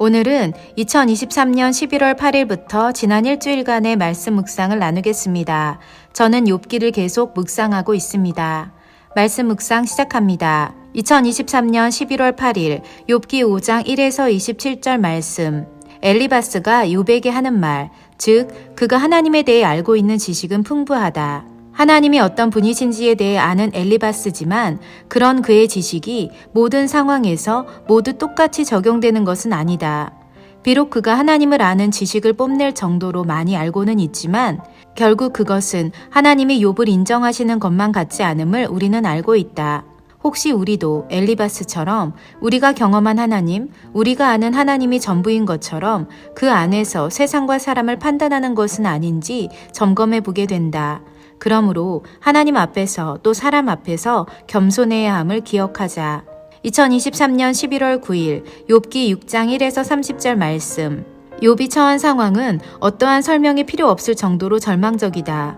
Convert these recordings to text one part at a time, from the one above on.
오늘은 2023년 11월 8일부터 지난 일주일간의 말씀 묵상을 나누겠습니다. 저는 욥기를 계속 묵상하고 있습니다. 말씀 묵상 시작합니다. 2023년 11월 8일 욥기 5장 1에서 27절 말씀. 엘리바스가 욥에게 하는 말, 즉 그가 하나님에 대해 알고 있는 지식은 풍부하다. 하나님이 어떤 분이신지에 대해 아는 엘리바스지만 그런 그의 지식이 모든 상황에서 모두 똑같이 적용되는 것은 아니다. 비록 그가 하나님을 아는 지식을 뽐낼 정도로 많이 알고는 있지만 결국 그것은 하나님이 욥을 인정하시는 것만 같지 않음을 우리는 알고 있다. 혹시 우리도 엘리바스처럼 우리가 경험한 하나님, 우리가 아는 하나님이 전부인 것처럼 그 안에서 세상과 사람을 판단하는 것은 아닌지 점검해 보게 된다. 그러므로 하나님 앞에서 또 사람 앞에서 겸손해야 함을 기억하자. 2023년 11월 9일 욥기 6장 1에서 30절 말씀. 욥이 처한 상황은 어떠한 설명이 필요 없을 정도로 절망적이다.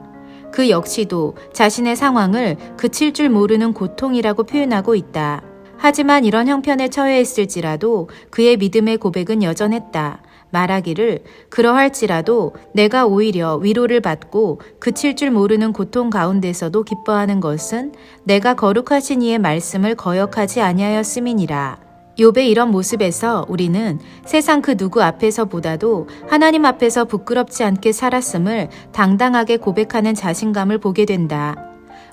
그 역시도 자신의 상황을 그칠 줄 모르는 고통이라고 표현하고 있다. 하지만 이런 형편에 처해 있을지라도 그의 믿음의 고백은 여전했다. 말하기를 그러할지라도 내가 오히려 위로를 받고 그칠 줄 모르는 고통 가운데서도 기뻐하는 것은 내가 거룩하신 이의 말씀을 거역하지 아니하였음이니라. 욥의 이런 모습에서 우리는 세상 그 누구 앞에서보다도 하나님 앞에서 부끄럽지 않게 살았음을 당당하게 고백하는 자신감을 보게 된다.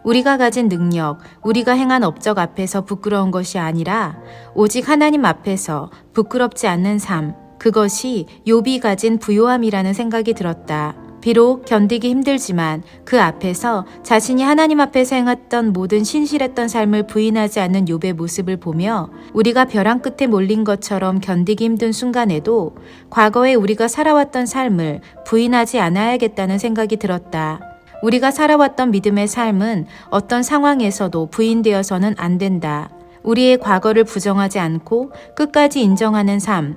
우리가 가진 능력, 우리가 행한 업적 앞에서 부끄러운 것이 아니라 오직 하나님 앞에서 부끄럽지 않는 삶, 그것이 욥이 가진 부요함이라는 생각이 들었다. 비록 견디기 힘들지만 그 앞에서 자신이 하나님 앞에서 행했던 모든 신실했던 삶을 부인하지 않는 욥의 모습을 보며 우리가 벼랑 끝에 몰린 것처럼 견디기 힘든 순간에도 과거에 우리가 살아왔던 삶을 부인하지 않아야겠다는 생각이 들었다. 우리가 살아왔던 믿음의 삶은 어떤 상황에서도 부인되어서는 안 된다. 우리의 과거를 부정하지 않고 끝까지 인정하는 삶,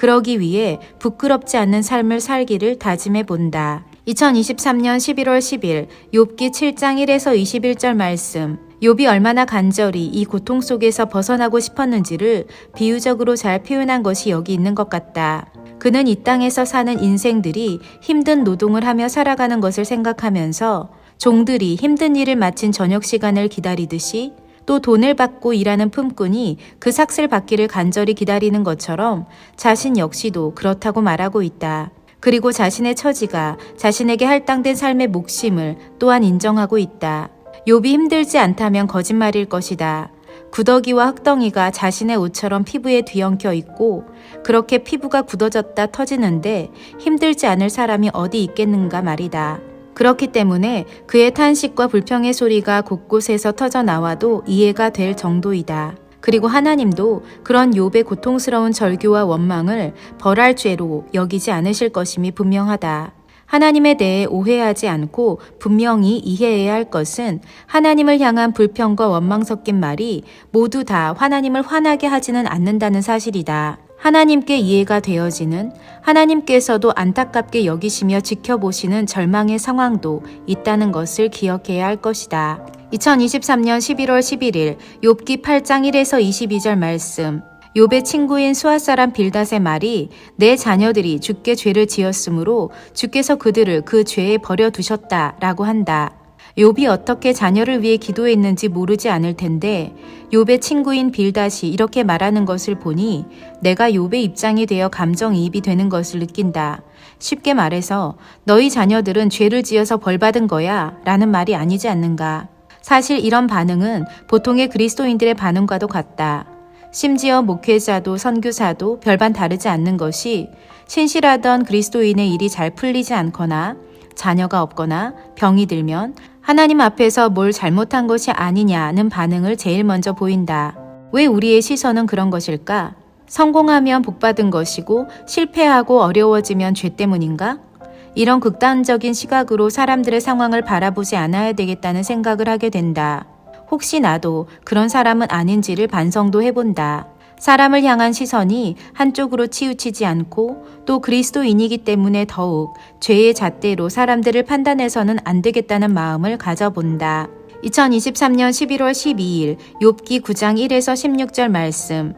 그러기 위해 부끄럽지 않는 삶을 살기를 다짐해 본다. 2023년 11월 10일 욥기 7장 1에서 21절 말씀. 욥이 얼마나 간절히 이 고통 속에서 벗어나고 싶었는지를 비유적으로 잘 표현한 것이 여기 있는 것 같다. 그는 이 땅에서 사는 인생들이 힘든 노동을 하며 살아가는 것을 생각하면서 종들이 힘든 일을 마친 저녁 시간을 기다리듯이 또 돈을 받고 일하는 품꾼이 그 삭슬 받기를 간절히 기다리는 것처럼 자신 역시도 그렇다고 말하고 있다. 그리고 자신의 처지가 자신에게 할당된 삶의 몫임을 또한 인정하고 있다. 욥이 힘들지 않다면 거짓말일 것이다. 구더기와 흙덩이가 자신의 옷처럼 피부에 뒤엉켜 있고 그렇게 피부가 굳어졌다 터지는데 힘들지 않을 사람이 어디 있겠는가 말이다. 그렇기 때문에 그의 탄식과 불평의 소리가 곳곳에서 터져 나와도 이해가 될 정도이다. 그리고 하나님도 그런 욥의 고통스러운 절규와 원망을 벌할 죄로 여기지 않으실 것임이 분명하다. 하나님에 대해 오해하지 않고 분명히 이해해야 할 것은 하나님을 향한 불평과 원망 섞인 말이 모두 다 하나님을 화나게 하지는 않는다는 사실이다. 하나님께 이해가 되어지는, 하나님께서도 안타깝게 여기시며 지켜보시는 절망의 상황도 있다는 것을 기억해야 할 것이다. 2023년 11월 11일 욥기 8장 1에서 22절 말씀. 욥의 친구인 수앗 사람 빌닷의 말이 내 자녀들이 주께 죄를 지었으므로 주께서 그들을 그 죄에 버려두셨다 라고 한다. 욥이 어떻게 자녀를 위해 기도했는지 모르지 않을 텐데 욥의 친구인 빌닷이 이렇게 말하는 것을 보니 내가 욥의 입장이 되어 감정이입이 되는 것을 느낀다. 쉽게 말해서 너희 자녀들은 죄를 지어서 벌받은 거야 라는 말이 아니지 않는가. 사실 이런 반응은 보통의 그리스도인들의 반응과도 같다. 심지어 목회자도 선교사도 별반 다르지 않는 것이 신실하던 그리스도인의 일이 잘 풀리지 않거나 자녀가 없거나 병이 들면 하나님 앞에서 뭘 잘못한 것이 아니냐는 반응을 제일 먼저 보인다. 왜 우리의 시선은 그런 것일까? 성공하면 복받은 것이고 실패하고 어려워지면 죄 때문인가? 이런 극단적인 시각으로 사람들의 상황을 바라보지 않아야 되겠다는 생각을 하게 된다. 혹시 나도 그런 사람은 아닌지를 반성도 해본다. 사람을 향한 시선이 한쪽으로 치우치지 않고 또 그리스도인이기 때문에 더욱 죄의 잣대로 사람들을 판단해서는 안 되겠다는 마음을 가져본다. 2023년 11월 12일 욥기 9장 1에서 16절 말씀.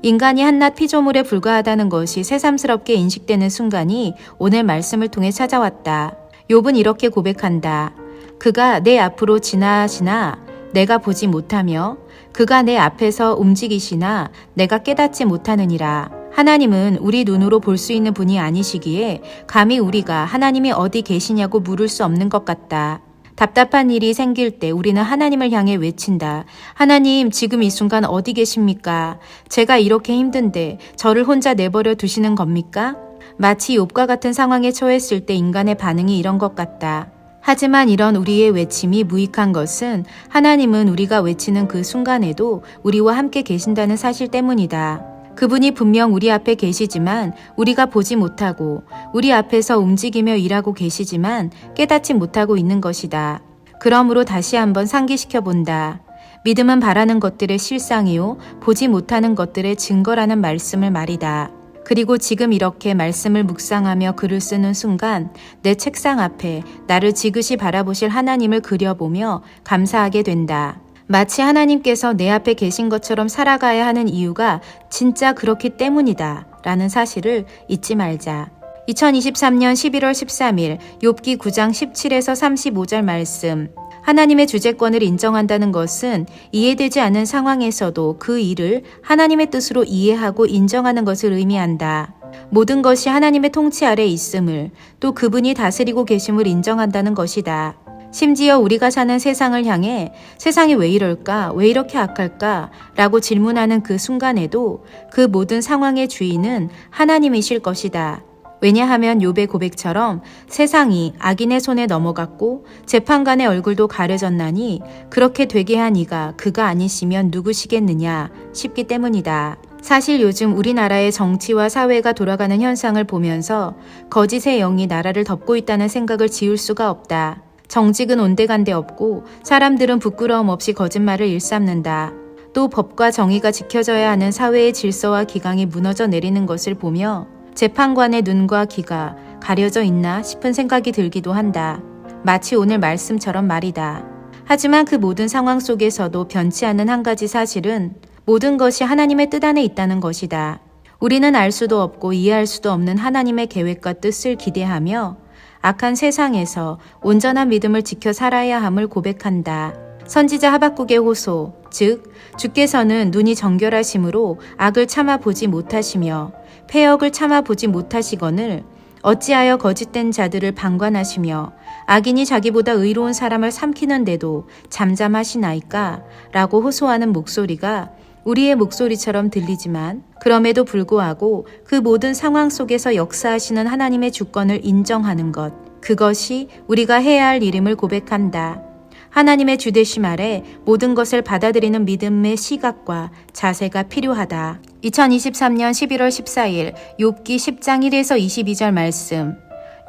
인간이 한낱 피조물에 불과하다는 것이 새삼스럽게 인식되는 순간이 오늘 말씀을 통해 찾아왔다. 욥은 이렇게 고백한다. 그가 내 앞으로 지나시나 내가 보지 못하며 그가 내 앞에서 움직이시나 내가 깨닫지 못하느니라. 하나님은 우리 눈으로 볼 수 있는 분이 아니시기에 감히 우리가 하나님이 어디 계시냐고 물을 수 없는 것 같다. 답답한 일이 생길 때 우리는 하나님을 향해 외친다. 하나님, 지금 이 순간 어디 계십니까? 제가 이렇게 힘든데 저를 혼자 내버려 두시는 겁니까? 마치 욥과 같은 상황에 처했을 때 인간의 반응이 이런 것 같다. 하지만 이런 우리의 외침이 무익한 것은 하나님은 우리가 외치는 그 순간에도 우리와 함께 계신다는 사실 때문이다. 그분이 분명 우리 앞에 계시지만 우리가 보지 못하고 우리 앞에서 움직이며 일하고 계시지만 깨닫지 못하고 있는 것이다. 그러므로 다시 한번 상기시켜 본다. 믿음은 바라는 것들의 실상이요 보지 못하는 것들의 증거라는 말씀을 말이다. 그리고 지금 이렇게 말씀을 묵상하며 글을 쓰는 순간 내 책상 앞에 나를 지그시 바라보실 하나님을 그려보며 감사하게 된다. 마치 하나님께서 내 앞에 계신 것처럼 살아가야 하는 이유가 진짜 그렇기 때문이다 라는 사실을 잊지 말자. 2023년 11월 13일 욥기 9장 17에서 35절 말씀. 하나님의 주재권을 인정한다는 것은 이해되지 않은 상황에서도 그 일을 하나님의 뜻으로 이해하고 인정하는 것을 의미한다. 모든 것이 하나님의 통치 아래 있음을 또 그분이 다스리고 계심을 인정한다는 것이다. 심지어 우리가 사는 세상을 향해 세상이 왜 이럴까? 왜 이렇게 악할까? 라고 질문하는 그 순간에도 그 모든 상황의 주인은 하나님이실 것이다. 왜냐하면 욥의 고백처럼 세상이 악인의 손에 넘어갔고 재판관의 얼굴도 가려졌나니 그렇게 되게 한 이가 그가 아니시면 누구시겠느냐 싶기 때문이다. 사실 요즘 우리나라의 정치와 사회가 돌아가는 현상을 보면서 거짓의 영이 나라를 덮고 있다는 생각을 지울 수가 없다. 정직은 온데간데 없고 사람들은 부끄러움 없이 거짓말을 일삼는다. 또 법과 정의가 지켜져야 하는 사회의 질서와 기강이 무너져 내리는 것을 보며 재판관의 눈과 귀가 가려져 있나 싶은 생각이 들기도 한다. 마치 오늘 말씀처럼 말이다. 하지만 그 모든 상황 속에서도 변치 않는 한 가지 사실은 모든 것이 하나님의 뜻 안에 있다는 것이다. 우리는 알 수도 없고 이해할 수도 없는 하나님의 계획과 뜻을 기대하며 악한 세상에서 온전한 믿음을 지켜 살아야 함을 고백한다. 선지자 하박국의 호소, 즉 주께서는 눈이 정결하심으로 악을 참아보지 못하시며 패역을 참아보지 못하시거늘 어찌하여 거짓된 자들을 방관하시며 악인이 자기보다 의로운 사람을 삼키는데도 잠잠하시나이까? 라고 호소하는 목소리가 우리의 목소리처럼 들리지만 그럼에도 불구하고 그 모든 상황 속에서 역사하시는 하나님의 주권을 인정하는 것, 그것이 우리가 해야 할 일임을 고백한다. 하나님의 주되심 아래 모든 것을 받아들이는 믿음의 시각과 자세가 필요하다. 2023년 11월 14일 욥기 10장 1에서 22절 말씀.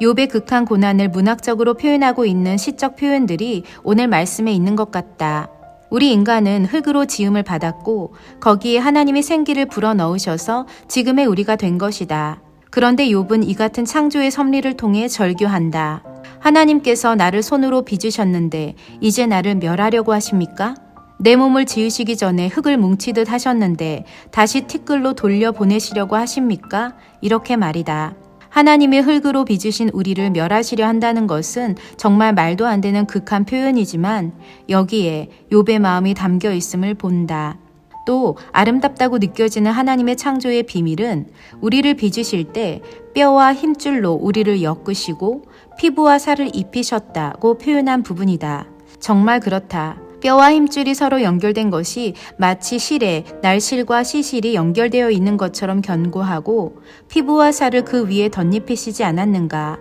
욥의 극한 고난을 문학적으로 표현하고 있는 시적 표현들이 오늘 말씀에 있는 것 같다. 우리 인간은 흙으로 지음을 받았고 거기에 하나님이 생기를 불어넣으셔서 지금의 우리가 된 것이다. 그런데 욥은 이 같은 창조의 섭리를 통해 절규한다. 하나님께서 나를 손으로 빚으셨는데 이제 나를 멸하려고 하십니까? 내 몸을 지으시기 전에 흙을 뭉치듯 하셨는데 다시 티끌로 돌려보내시려고 하십니까? 이렇게 말이다. 하나님의 흙으로 빚으신 우리를 멸하시려 한다는 것은 정말 말도 안 되는 극한 표현이지만 여기에 욥의 마음이 담겨 있음을 본다. 또 아름답다고 느껴지는 하나님의 창조의 비밀은 우리를 빚으실 때 뼈와 힘줄로 우리를 엮으시고 피부와 살을 입히셨다고 표현한 부분이다. 정말 그렇다. 뼈와 힘줄이 서로 연결된 것이 마치 실에 날실과 시실이 연결되어 있는 것처럼 견고하고 피부와 살을 그 위에 덧입히시지 않았는가.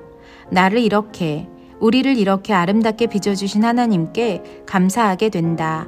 나를 이렇게, 우리를 이렇게 아름답게 빚어주신 하나님께 감사하게 된다.